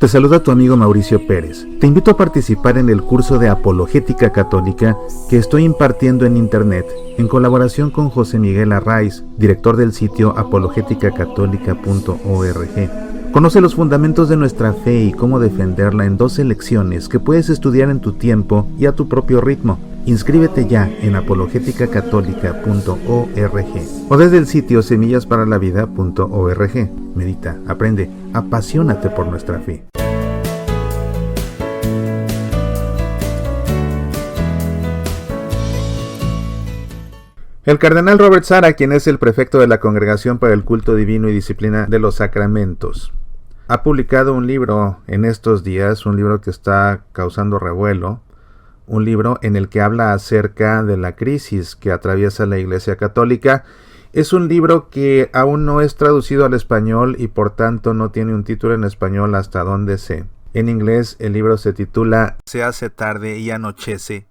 Te saluda tu amigo Mauricio Pérez. Te invito a participar en el curso de Apologética Católica que estoy impartiendo en internet en colaboración con José Miguel Arraiz, director del sitio apologeticacatólica.org. Conoce los fundamentos de nuestra fe y cómo defenderla en 12 lecciones que puedes estudiar en tu tiempo y a tu propio ritmo. Inscríbete ya en apologeticacatólica.org o desde el sitio semillasparalavida.org. Medita, aprende, apasionate por nuestra fe. El cardenal Robert Sarah, quien es el prefecto de la Congregación para el Culto Divino y Disciplina de los Sacramentos, ha publicado un libro en estos días, un libro que está causando revuelo, un libro en el que habla acerca de la crisis que atraviesa la Iglesia Católica. Es un libro que aún no es traducido al español y por tanto no tiene un título en español hasta donde sé. En inglés el libro se titula Se hace tarde y anochece.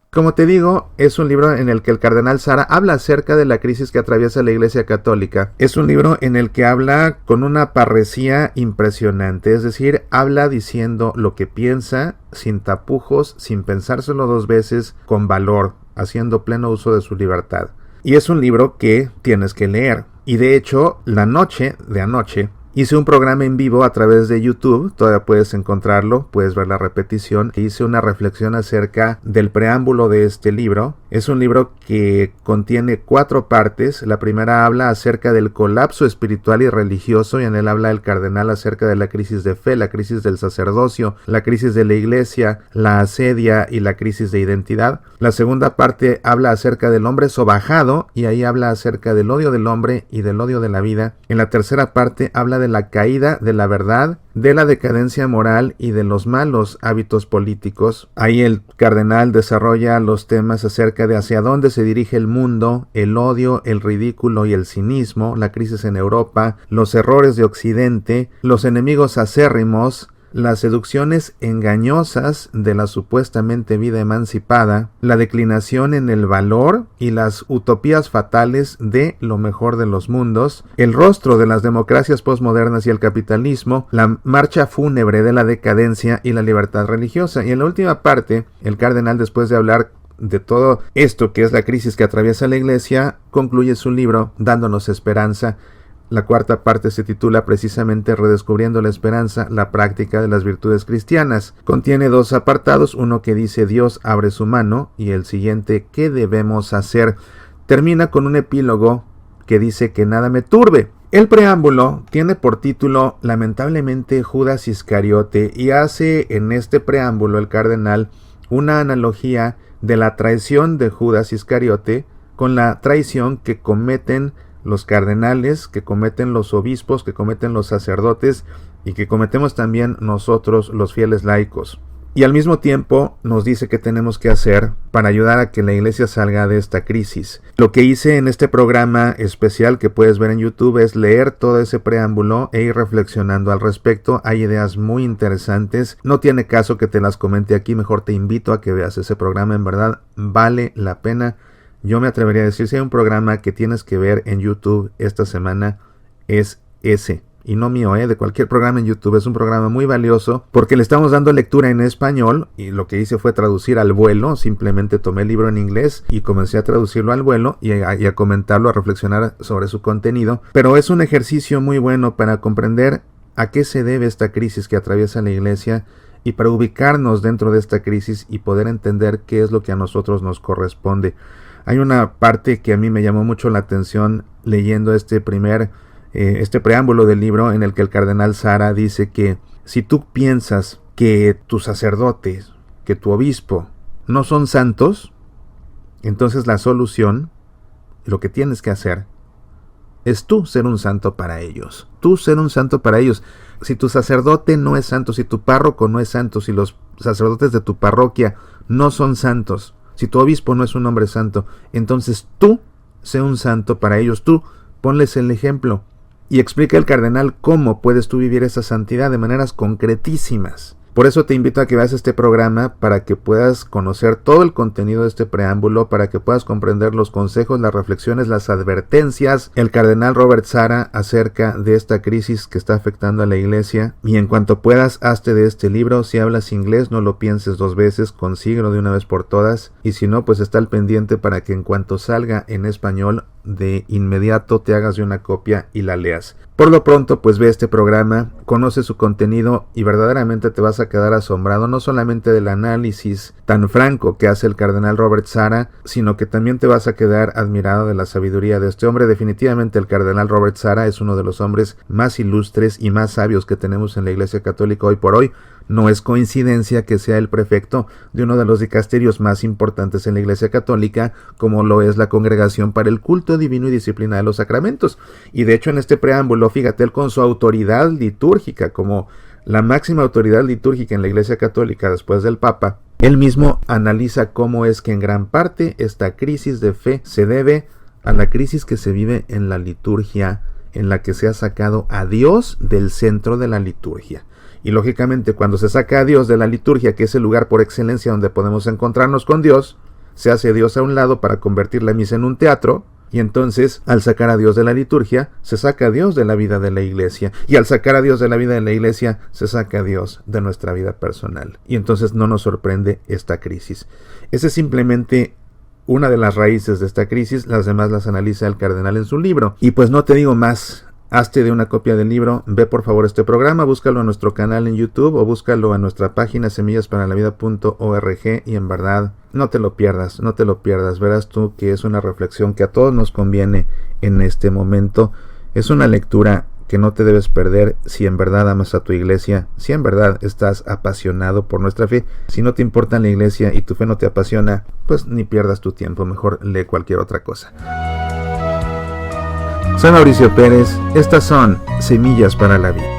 Como te digo, es un libro en el que el cardenal Sarah habla acerca de la crisis que atraviesa la Iglesia Católica. Es un libro en el que habla con una parresía impresionante, es decir, habla diciendo lo que piensa, sin tapujos, sin pensárselo dos veces, con valor, haciendo pleno uso de su libertad. Y es un libro que tienes que leer. Y de hecho, la noche de anoche, hice un programa en vivo a través de YouTube, todavía puedes encontrarlo, puedes ver la repetición. Hice una reflexión acerca del preámbulo de este libro. Es un libro que contiene 4 partes. La primera habla acerca del colapso espiritual y religioso, y en él habla el cardenal acerca de la crisis de fe, la crisis del sacerdocio, la crisis de la iglesia, la asedia y la crisis de identidad. La segunda parte habla acerca del hombre sobajado, y ahí habla acerca del odio del hombre y del odio de la vida. En la tercera parte habla de la caída de la verdad, de la decadencia moral y de los malos hábitos políticos. Ahí el cardenal desarrolla los temas acerca de hacia dónde se dirige el mundo, el odio, el ridículo y el cinismo, la crisis en Europa, los errores de Occidente, los enemigos acérrimos, las seducciones engañosas de la supuestamente vida emancipada, la declinación en el valor y las utopías fatales de lo mejor de los mundos, el rostro de las democracias posmodernas y el capitalismo, la marcha fúnebre de la decadencia y la libertad religiosa. Y en la última parte, el cardenal, después de hablar de todo esto que es la crisis que atraviesa la Iglesia, concluye su libro dándonos esperanza. La cuarta parte se titula precisamente Redescubriendo la esperanza, la práctica de las virtudes cristianas. Contiene 2 apartados, uno que dice Dios abre su mano y el siguiente ¿qué debemos hacer? Termina con un epílogo que dice que nada me turbe. El preámbulo tiene por título lamentablemente Judas Iscariote, y hace en este preámbulo el cardenal una analogía de la traición de Judas Iscariote con la traición que cometen los cardenales, que cometen los obispos, que cometen los sacerdotes y que cometemos también nosotros los fieles laicos. Y al mismo tiempo nos dice qué tenemos que hacer para ayudar a que la Iglesia salga de esta crisis. Lo que hice en este programa especial que puedes ver en YouTube es leer todo ese preámbulo e ir reflexionando al respecto. Hay ideas muy interesantes. No tiene caso que te las comente aquí, mejor te invito a que veas ese programa. En verdad vale la pena. Yo me atrevería a decir, si hay un programa que tienes que ver en YouTube esta semana, es ese. Y no mío, de cualquier programa en YouTube. Es un programa muy valioso porque le estamos dando lectura en español, y lo que hice fue traducir al vuelo. Simplemente tomé el libro en inglés y comencé a traducirlo al vuelo y a comentarlo, a reflexionar sobre su contenido. Pero es un ejercicio muy bueno para comprender a qué se debe esta crisis que atraviesa la Iglesia y para ubicarnos dentro de esta crisis y poder entender qué es lo que a nosotros nos corresponde. Hay una parte que a mí me llamó mucho la atención leyendo este preámbulo del libro, en el que el cardenal Sarah dice que si tú piensas que tus sacerdotes, que tu obispo no son santos, entonces la solución, lo que tienes que hacer, es tú ser un santo para ellos. Tú ser un santo para ellos. Si tu sacerdote no es santo, si tu párroco no es santo, si los sacerdotes de tu parroquia no son santos, si tu obispo no es un hombre santo, entonces tú sé un santo para ellos. Tú ponles el ejemplo. Y explica el cardenal cómo puedes tú vivir esa santidad de maneras concretísimas. Por eso te invito a que veas este programa para que puedas conocer todo el contenido de este preámbulo, para que puedas comprender los consejos, las reflexiones, las advertencias el cardenal Robert Sarah acerca de esta crisis que está afectando a la iglesia. Y en cuanto puedas, hazte de este libro. Si hablas inglés, no lo pienses dos veces, consíguelo de una vez por todas. Y si no, pues está al pendiente para que en cuanto salga en español, de inmediato te hagas de una copia y la leas. Por lo pronto, pues ve este programa, conoce su contenido y verdaderamente te vas a quedar asombrado no solamente del análisis tan franco que hace el cardenal Robert Sarah, sino que también te vas a quedar admirado de la sabiduría de este hombre. Definitivamente el cardenal Robert Sarah es uno de los hombres más ilustres y más sabios que tenemos en la Iglesia Católica hoy por hoy. No es coincidencia que sea el prefecto de uno de los dicasterios más importantes en la Iglesia Católica, como lo es la Congregación para el Culto Divino y Disciplina de los Sacramentos. Y de hecho en este preámbulo, fíjate, él con su autoridad litúrgica, como la máxima autoridad litúrgica en la Iglesia Católica después del Papa, él mismo analiza cómo es que en gran parte esta crisis de fe se debe a la crisis que se vive en la liturgia, en la que se ha sacado a Dios del centro de la liturgia. Y lógicamente cuando se saca a Dios de la liturgia, que es el lugar por excelencia donde podemos encontrarnos con Dios, se hace a Dios a un lado para convertir la misa en un teatro, y entonces al sacar a Dios de la liturgia, se saca a Dios de la vida de la iglesia, y al sacar a Dios de la vida de la iglesia, se saca a Dios de nuestra vida personal. Y entonces no nos sorprende esta crisis. Esa es simplemente una de las raíces de esta crisis, las demás las analiza el cardenal en su libro. Y pues no te digo más. Hazte de una copia del libro, ve por favor este programa, búscalo en nuestro canal en YouTube o búscalo en nuestra página semillasparalavida.org y en verdad no te lo pierdas, verás tú que es una reflexión que a todos nos conviene en este momento. Es una lectura que no te debes perder si en verdad amas a tu iglesia, si en verdad estás apasionado por nuestra fe. Si no te importa la iglesia y tu fe no te apasiona, pues ni pierdas tu tiempo, mejor lee cualquier otra cosa. Soy Mauricio Pérez, estas son Semillas para la Vida.